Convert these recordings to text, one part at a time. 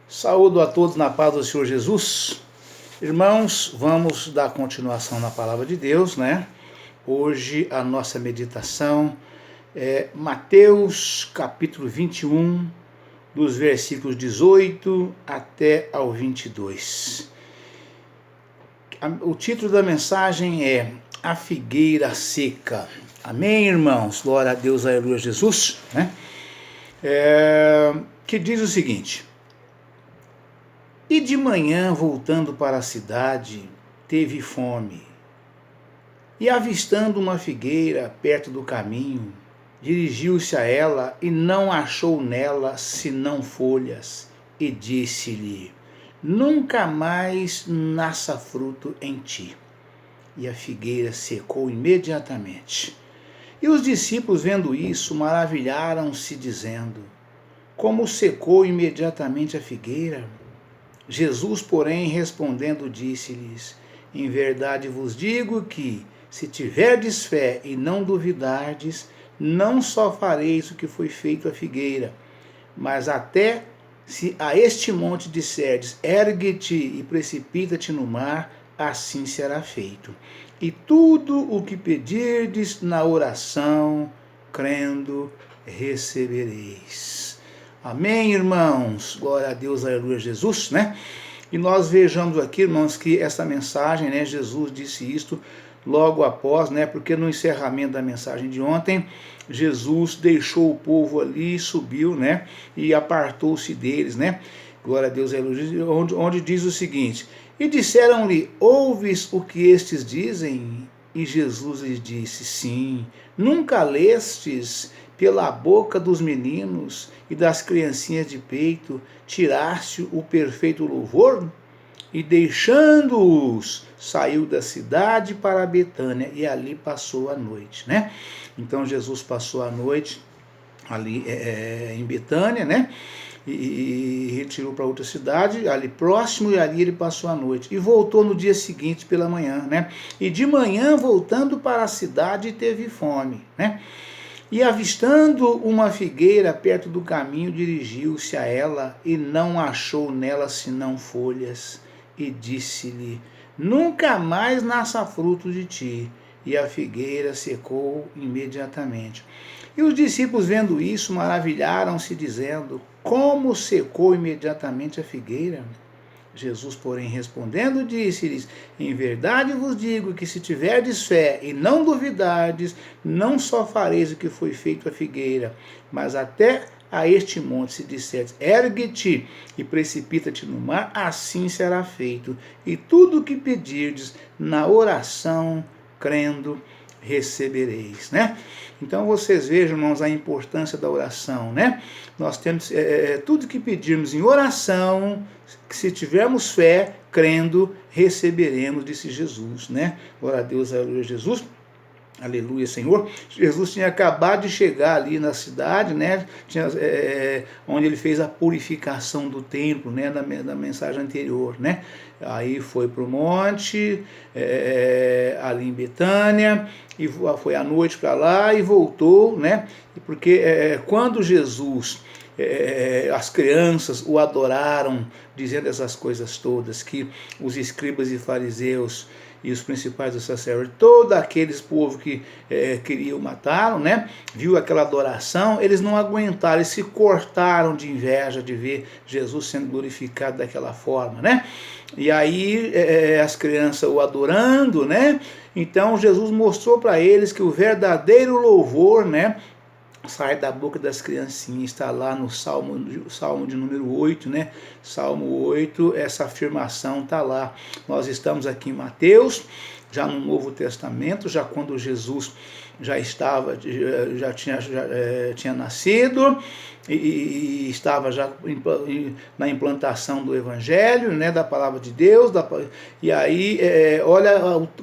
Saúdo a todos na paz do Senhor Jesus. Irmãos, vamos dar continuação na palavra de Deus, né? Hoje a nossa meditação é Mateus capítulo 21, dos versículos 18 até ao 22. O título da mensagem é A Figueira Seca. Amém, irmãos? Glória a Deus, aleluia, Jesus, né? Que diz o seguinte: E de manhã, voltando para a cidade, teve fome. E avistando uma figueira perto do caminho, dirigiu-se a ela e não achou nela senão folhas, e disse-lhe: Nunca mais nasça fruto em ti. E a figueira secou imediatamente. E os discípulos, vendo isso, maravilharam-se, dizendo: Como secou imediatamente a figueira? Jesus, porém, respondendo, disse-lhes: Em verdade vos digo que, se tiverdes fé e não duvidardes, não só fareis o que foi feito à figueira, mas até se a este monte disserdes: Ergue-te e precipita-te no mar, assim será feito. E tudo o que pedirdes na oração, crendo, recebereis. Amém, irmãos? Glória a Deus, aleluia, Jesus, né? E nós vejamos aqui, irmãos, que essa mensagem, né, Jesus disse isto logo após, né, porque no encerramento da mensagem de ontem, Jesus deixou o povo ali, subiu, né, e apartou-se deles, né? Glória a Deus, aleluia, onde diz o seguinte: E disseram-lhe: Ouves o que estes dizem? E Jesus lhes disse: Sim, nunca lestes pela boca dos meninos e das criancinhas de peito, tiraste o perfeito louvor? E deixando-os, saiu da cidade para Betânia e ali passou a noite, né? Então Jesus passou a noite ali em Betânia, né? E retirou para outra cidade, ali próximo, e ali ele passou a noite. E voltou no dia seguinte pela manhã, né? E de manhã, voltando para a cidade, teve fome, né? E avistando uma figueira perto do caminho, dirigiu-se a ela e não achou nela senão folhas. E disse-lhe: Nunca mais nasça fruto de ti. E a figueira secou imediatamente. E os discípulos, vendo isso, maravilharam-se, dizendo: Como secou imediatamente a figueira? Jesus, porém, respondendo, disse-lhes: Em verdade vos digo que, se tiverdes fé e não duvidardes, não só fareis o que foi feito à figueira, mas até a este monte, se disserdes: Ergue-te e precipita-te no mar, assim será feito. E tudo o que pedirdes na oração, crendo, recebereis, né? Então vocês vejam, irmãos, a importância da oração, né? Nós temos tudo que pedirmos em oração, que se tivermos fé, crendo, receberemos, disse Jesus, né? Glória a Deus, aleluia, Jesus. Aleluia, Senhor. Jesus tinha acabado de chegar ali na cidade, né? Onde ele fez a purificação do templo, né? Na mensagem anterior, né? Aí foi para o monte, ali em Betânia, e foi à noite para lá e voltou, né? Porque quando Jesus, as crianças o adoraram, dizendo essas coisas todas, que os escribas e fariseus e os principais dos sacerdotes, todos aqueles povos que queriam matá-lo, né? Viu aquela adoração, eles não aguentaram, eles se cortaram de inveja de ver Jesus sendo glorificado daquela forma, né? E aí as crianças o adorando, né? Então Jesus mostrou para eles que o verdadeiro louvor, né, sai da boca das criancinhas. Está lá no Salmo de número 8, né? Salmo 8, essa afirmação está lá. Nós estamos aqui em Mateus, já no Novo Testamento, já quando Jesus já tinha nascido e estava já na implantação do Evangelho, né, da palavra de Deus, e aí olha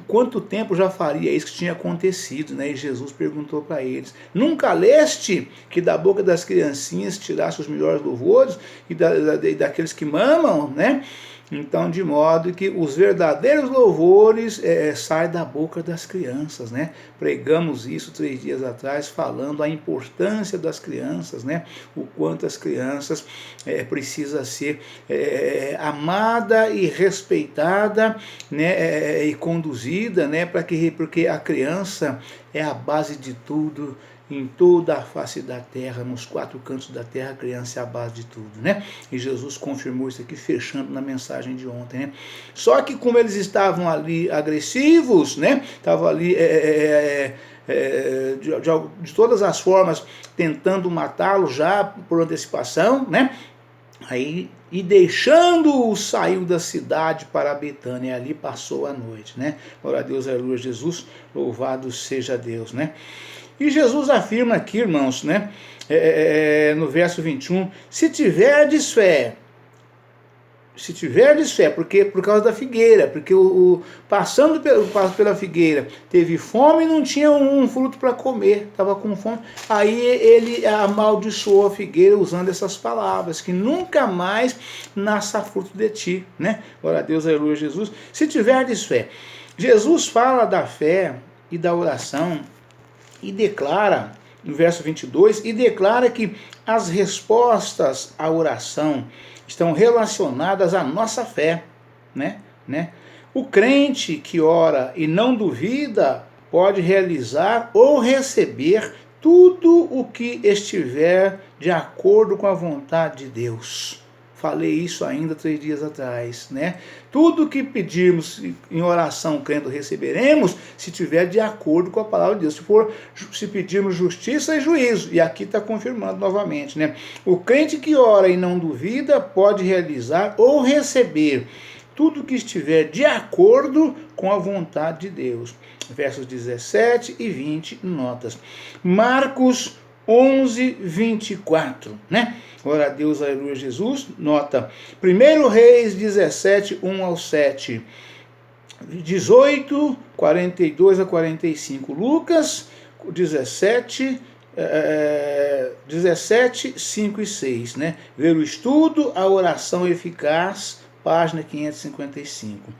quanto tempo já faria isso que tinha acontecido, né? E Jesus perguntou para eles: Nunca leste que da boca das criancinhas tirasse os melhores louvores e daqueles que mamam, né? Então, de modo que os verdadeiros louvores saem da boca das crianças, né? Pregamos isso 3 dias atrás, falando a importância das crianças, né? O quanto as crianças precisa ser amada e respeitada, né? E conduzida, né? Porque a criança é a base de tudo. Em toda a face da terra, nos 4 cantos da terra, a criança é a base de tudo, né? E Jesus confirmou isso aqui, fechando na mensagem de ontem, né? Só que como eles estavam ali agressivos, né? Estavam ali de todas as formas tentando matá-lo já por antecipação, né? Aí, e deixando-o, saiu da cidade para Betânia, e ali passou a noite, né? Glória a Deus, aleluia, Jesus, louvado seja Deus, né? E Jesus afirma aqui, irmãos, né, no verso 21, se tiverdes fé, porque por causa da figueira, porque passando pela figueira, teve fome e não tinha um fruto para comer, estava com fome, aí ele amaldiçoou a figueira usando essas palavras, que nunca mais nasça fruto de ti, né? Glória a Deus, aleluia, Jesus. Se tiverdes fé, Jesus fala da fé e da oração, e declara, no verso 22, e declara que as respostas à oração estão relacionadas à nossa fé, né? O crente que ora e não duvida pode realizar ou receber tudo o que estiver de acordo com a vontade de Deus. Falei isso ainda 3 dias atrás, né? Tudo que pedirmos em oração crendo receberemos, se tiver de acordo com a palavra de Deus. Se pedirmos justiça e juízo, e aqui está confirmando novamente, né? O crente que ora e não duvida pode realizar ou receber tudo que estiver de acordo com a vontade de Deus. Versos 17 e 20, notas. Marcos 11, 24, né? Glória a Deus, aleluia, Jesus. Nota, 1 Reis 17, 1 ao 7. 18, 42 a 45. Lucas 17, 5 e 6, né? Ver o estudo, a oração eficaz, página 555.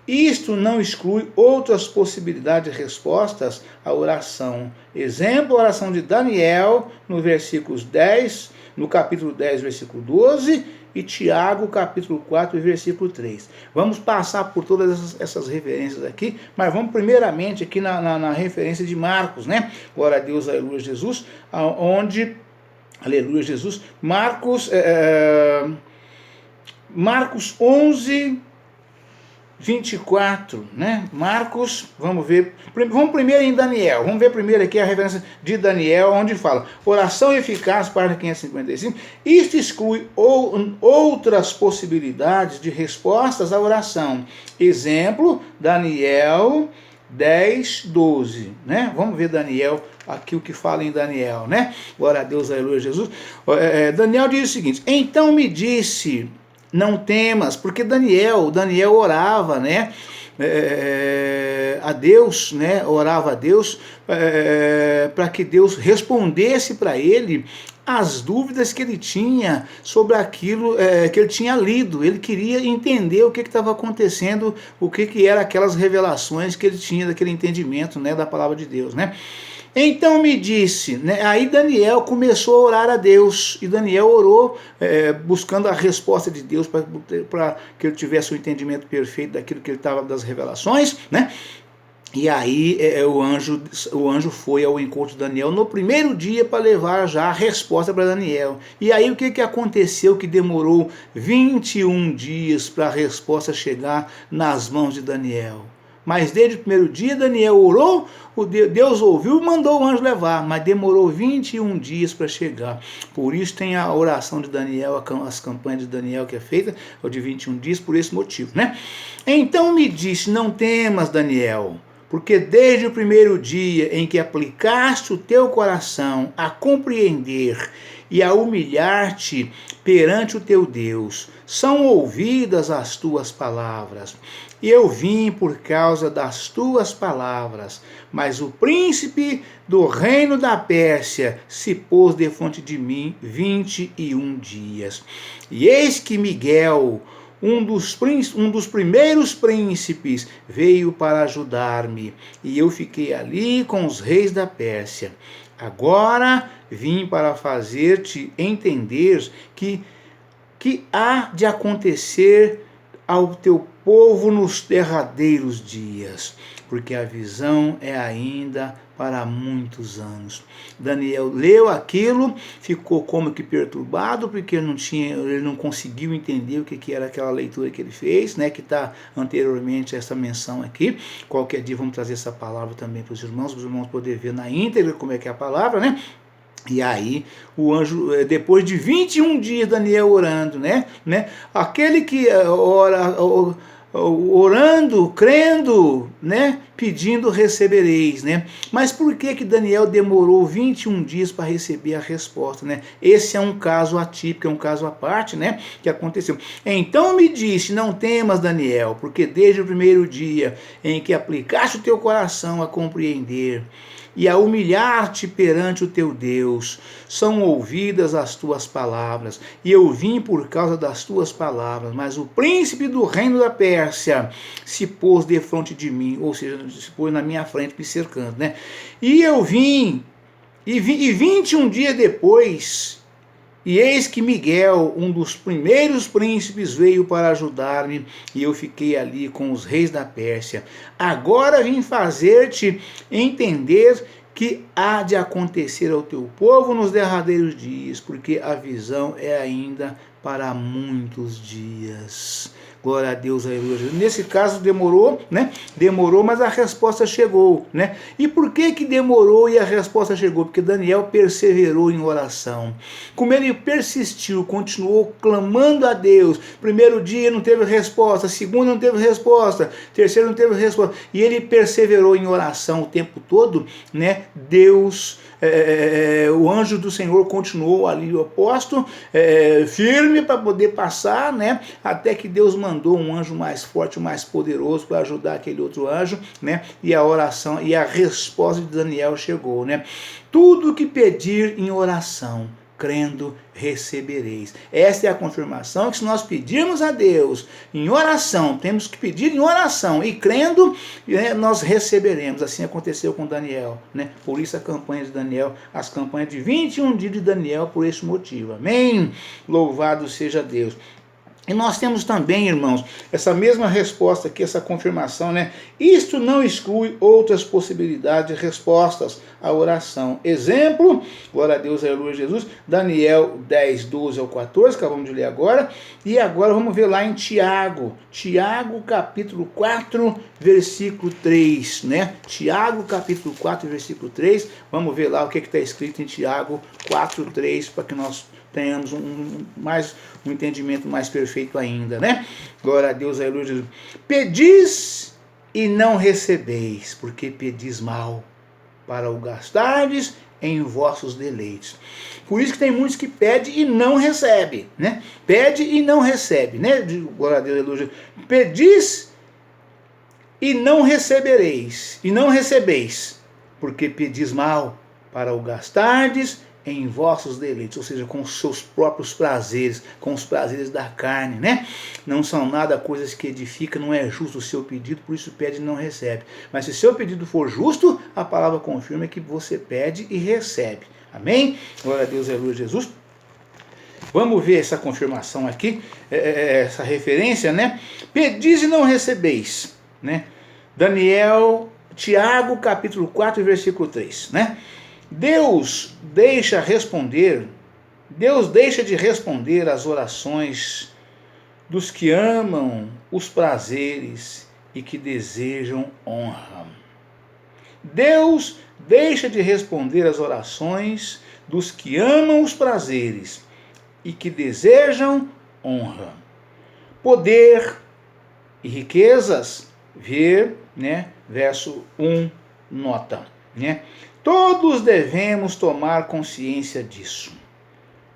Isto não exclui outras possibilidades de respostas à oração. Exemplo, a oração de Daniel, no capítulo 10, versículo 12, e Tiago, capítulo 4, versículo 3. Vamos passar por todas essas referências aqui, mas vamos primeiramente aqui na referência de Marcos, né? Glória a Deus, aleluia, Jesus, onde, aleluia, Jesus, Marcos 11, 24, né? Marcos, vamos primeiro em Daniel, vamos ver primeiro aqui a referência de Daniel, onde fala, oração eficaz, página 555, isto exclui outras possibilidades de respostas à oração. Exemplo, Daniel 10, 12, né? Vamos ver Daniel, aqui o que fala em Daniel, né? Glória a Deus, aleluia, Jesus. Daniel diz o seguinte, então me disse, não temas, porque Daniel orava, né, a Deus, né, orava a Deus para que Deus respondesse para ele as dúvidas que ele tinha sobre aquilo que ele tinha lido. Ele queria entender o que estava acontecendo, o que eram aquelas revelações que ele tinha, daquele entendimento, né, da palavra de Deus, né. Então me disse, né? Aí Daniel começou a orar a Deus, e Daniel orou buscando a resposta de Deus para que ele tivesse o entendimento perfeito daquilo que ele estava, das revelações, né? E aí o anjo foi ao encontro de Daniel no primeiro dia para levar já a resposta para Daniel. E aí o que aconteceu que demorou 21 dias para a resposta chegar nas mãos de Daniel? Mas desde o primeiro dia Daniel orou, Deus ouviu e mandou o anjo levar, mas demorou 21 dias para chegar. Por isso tem a oração de Daniel, as campanhas de Daniel que é feita, de 21 dias, por esse motivo, né? Então me disse, não temas, Daniel, porque desde o primeiro dia em que aplicaste o teu coração a compreender e a humilhar-te perante o teu Deus, são ouvidas as tuas palavras. E eu vim por causa das tuas palavras, mas o príncipe do reino da Pérsia se pôs defronte de mim 21 dias. E eis que Miguel, um dos primeiros príncipes veio para ajudar-me, e eu fiquei ali com os reis da Pérsia. Agora vim para fazer-te entender que há de acontecer ao teu povo nos derradeiros dias, porque a visão é ainda para muitos anos. Daniel leu aquilo, ficou como que perturbado, porque ele não conseguiu entender o que era aquela leitura que ele fez, né, que está anteriormente a essa menção aqui. Qualquer dia vamos trazer essa palavra também para os irmãos poderem ver na íntegra como é que é a palavra, né? E aí, o anjo, depois de 21 dias, Daniel orando, né? Aquele que ora, orando, crendo, né? Pedindo, recebereis, né? Mas por que Daniel demorou 21 dias para receber a resposta, né? Esse é um caso atípico, é um caso à parte, né? Que aconteceu. Então me disse, não temas, Daniel, porque desde o primeiro dia em que aplicaste o teu coração a compreender e a humilhar-te perante o teu Deus, são ouvidas as tuas palavras, e eu vim por causa das tuas palavras, mas o príncipe do reino da Pérsia se pôs defronte de mim, ou seja, se pôs na minha frente me cercando, né? E eu vim, e 21 dias depois, e eis que Miguel, um dos primeiros príncipes, veio para ajudar-me, e eu fiquei ali com os reis da Pérsia. Agora vim fazer-te entender que há de acontecer ao teu povo nos derradeiros dias, porque a visão é ainda para muitos dias. Glória a Deus, aleluia. Nesse caso demorou, né? Demorou, mas a resposta chegou, né? E por que demorou e a resposta chegou? Porque Daniel perseverou em oração. Como ele persistiu, continuou clamando a Deus. Primeiro dia não teve resposta, segundo não teve resposta, terceiro não teve resposta. E ele perseverou em oração o tempo todo, né? Deus, o anjo do Senhor continuou ali oposto, firme para poder passar, né? Até que Deus mandou um anjo mais forte, mais poderoso para ajudar aquele outro anjo, né? E a oração e a resposta de Daniel chegou, né? Tudo que pedir em oração, crendo, recebereis. Essa é a confirmação que se nós pedirmos a Deus em oração, temos que pedir em oração e crendo, nós receberemos. Assim aconteceu com Daniel, né? Por isso a campanha de Daniel, as campanhas de 21 dias de Daniel, por esse motivo. Amém? Louvado seja Deus. E nós temos também, irmãos, essa mesma resposta aqui, essa confirmação, né? Isto não exclui outras possibilidades de respostas à oração. Exemplo, glória a Deus, aleluia, Jesus, Daniel 10, 12 ao 14, acabamos de ler agora. E agora vamos ver lá em Tiago, capítulo 4, versículo 3, né? Tiago, capítulo 4, versículo 3. Vamos ver lá o que está escrito em Tiago 4, 3, para que nós tenhamos um entendimento mais perfeito ainda, né? Glória a Deus, aleluia, Jesus. Pedis e não recebeis, porque pedis mal, para o gastardes em vossos deleites. Por isso que tem muitos que pedem e não recebem, né? Pede e não recebe, né? Glória a Deus, aleluia, Jesus. Pedis e não recebereis, e não recebeis, porque pedis mal, para o gastardes em vossos deleites, ou seja, com os seus próprios prazeres, com os prazeres da carne, né? Não são nada coisas que edificam, não é justo o seu pedido, por isso pede e não recebe. Mas se seu pedido for justo, a palavra confirma que você pede e recebe. Amém? Glória a Deus, aleluia, Jesus. Vamos ver essa confirmação aqui, essa referência, né? Pedis e não recebeis, né? Tiago, capítulo 4, versículo 3, né? Deus deixa de responder às orações dos que amam os prazeres e que desejam honra. Deus deixa de responder às orações dos que amam os prazeres e que desejam honra. Poder e riquezas, ver, né? Verso 1, nota, né? Todos devemos tomar consciência disso,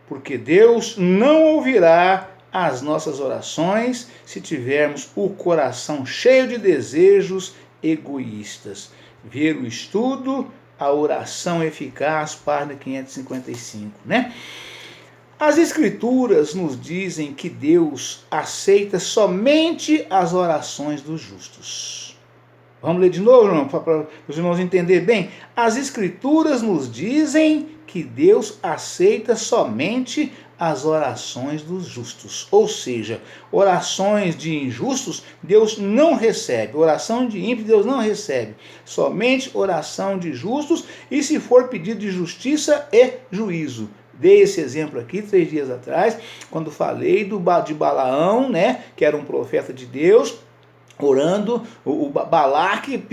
porque Deus não ouvirá as nossas orações se tivermos o coração cheio de desejos egoístas. Ver o estudo, a oração eficaz, página 555, né? As Escrituras nos dizem que Deus aceita somente as orações dos justos. Vamos ler de novo, irmão, para os irmãos entenderem bem. As Escrituras nos dizem que Deus aceita somente as orações dos justos. Ou seja, orações de injustos Deus não recebe. Oração de ímpios Deus não recebe. Somente oração de justos, e se for pedido de justiça e juízo. Dei esse exemplo aqui 3 dias atrás, quando falei de Balaão, né, que era um profeta de Deus, orando. O Balaque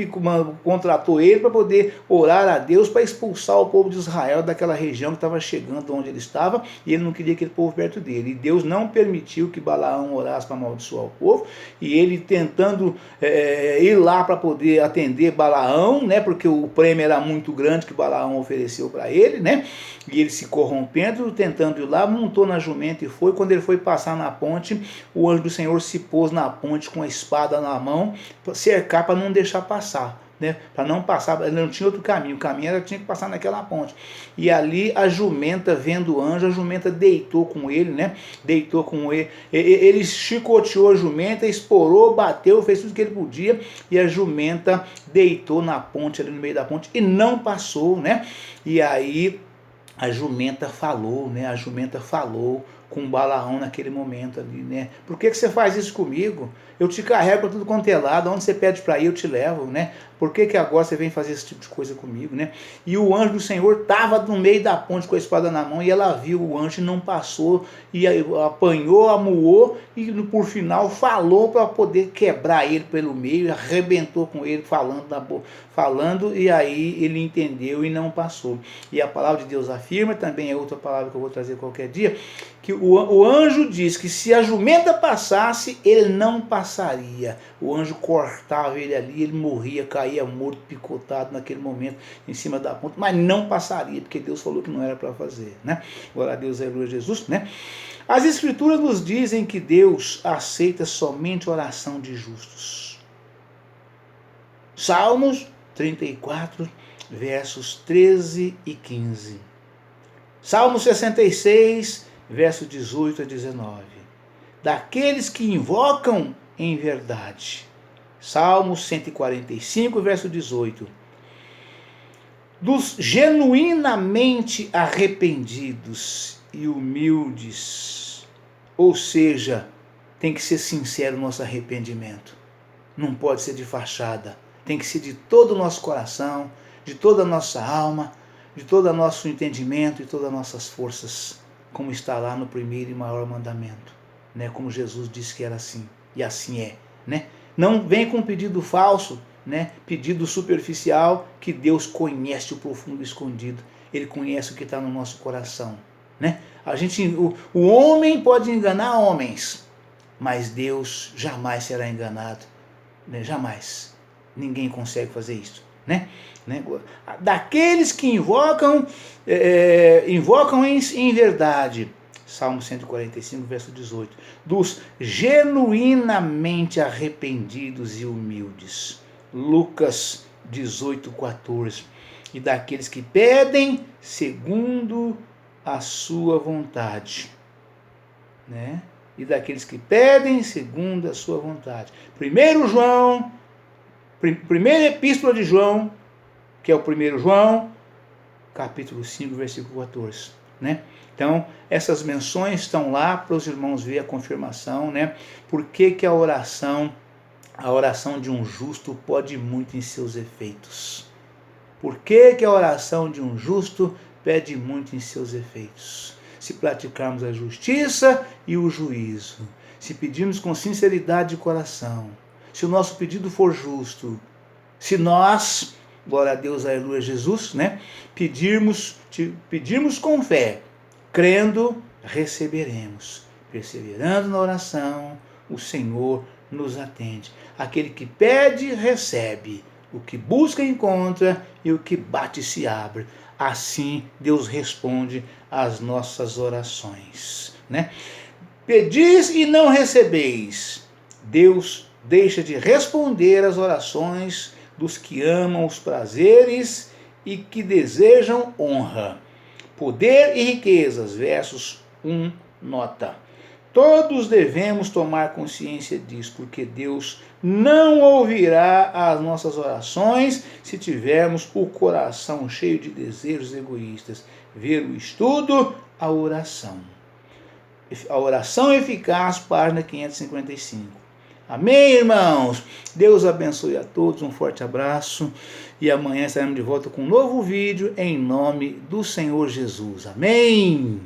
contratou ele para poder orar a Deus para expulsar o povo de Israel daquela região que estava chegando onde ele estava, e ele não queria aquele povo perto dele. E Deus não permitiu que Balaão orasse para amaldiçoar o povo, e ele tentando ir lá para poder atender Balaão, né, porque o prêmio era muito grande que Balaão ofereceu para ele, né, e ele se corrompendo, tentando ir lá, montou na jumenta e foi. Quando ele foi passar na ponte, o anjo do Senhor se pôs na ponte com a espada na mão, para cercar, para não deixar passar, né? Para não passar, ele não tinha outro caminho, o caminho tinha que passar naquela ponte. E ali a jumenta, vendo o anjo, a jumenta deitou com ele, né? Deitou com ele, ele chicoteou a jumenta, esporou, bateu, fez tudo que ele podia, e a jumenta deitou na ponte, ali no meio da ponte, e não passou, né? E aí a jumenta falou, né? A jumenta falou com Balaão naquele momento ali, né? Por que você faz isso comigo? Eu te carrego para tudo quanto é lado, onde você pede para ir eu te levo, né? Por que agora você vem fazer esse tipo de coisa comigo, né? E o anjo do Senhor estava no meio da ponte com a espada na mão, e ela viu o anjo e não passou, e apanhou, amuou, e por final falou para poder quebrar ele pelo meio, arrebentou com ele falando, e aí ele entendeu e não passou. E a palavra de Deus afirma, também é outra palavra que eu vou trazer qualquer dia, que o anjo diz que se a jumenta passasse, ele não passaria. O anjo cortava ele ali, ele morria, caía morto, picotado naquele momento, em cima da ponte, mas não passaria, porque Deus falou que não era para fazer, né? Glória a Deus, aleluia, Jesus, né? As Escrituras nos dizem que Deus aceita somente a oração de justos. Salmos 34, versos 13 e 15. Salmo 66, versos 18 a 19. Daqueles que invocam em verdade. Salmo 145, verso 18. Dos genuinamente arrependidos e humildes. Ou seja, tem que ser sincero o nosso arrependimento. Não pode ser de fachada. Tem que ser de todo o nosso coração, de toda a nossa alma, de todo o nosso entendimento e todas as nossas forças, como está lá no primeiro e maior mandamento, né? Como Jesus disse que era assim, e assim é, né? Não vem com pedido falso, né? Pedido superficial, que Deus conhece o profundo escondido, Ele conhece o que está no nosso coração, né? O homem pode enganar homens, mas Deus jamais será enganado, né? Jamais. Ninguém consegue fazer isso, né? Daqueles que invocam em verdade. Salmo 145, verso 18. Dos genuinamente arrependidos e humildes. Lucas 18, 14. E daqueles que pedem segundo a sua vontade, né? E daqueles que pedem segundo a sua vontade. Primeira epístola de João, que é o 1 João, capítulo 5, versículo 14, né? Então, essas menções estão lá para os irmãos verem a confirmação, né? Por que a oração de um justo pode muito em seus efeitos? Por que a oração de um justo pede muito em seus efeitos? Se praticarmos a justiça e o juízo, se pedirmos com sinceridade de coração, se o nosso pedido for justo, se nós, glória a Deus, aleluia, Jesus, né, pedirmos com fé, crendo, receberemos. Perseverando na oração, o Senhor nos atende. Aquele que pede, recebe. O que busca, encontra, e o que bate, se abre. Assim, Deus responde às nossas orações, né? Pedis e não recebeis. Deus deixa de responder às orações dos que amam os prazeres e que desejam honra. Poder e riquezas, versos nota. Todos devemos tomar consciência disso, porque Deus não ouvirá as nossas orações se tivermos o coração cheio de desejos egoístas. Ver o estudo, a oração. A oração eficaz, página 555. Amém, irmãos? Deus abençoe a todos, um forte abraço e amanhã estaremos de volta com um novo vídeo em nome do Senhor Jesus. Amém?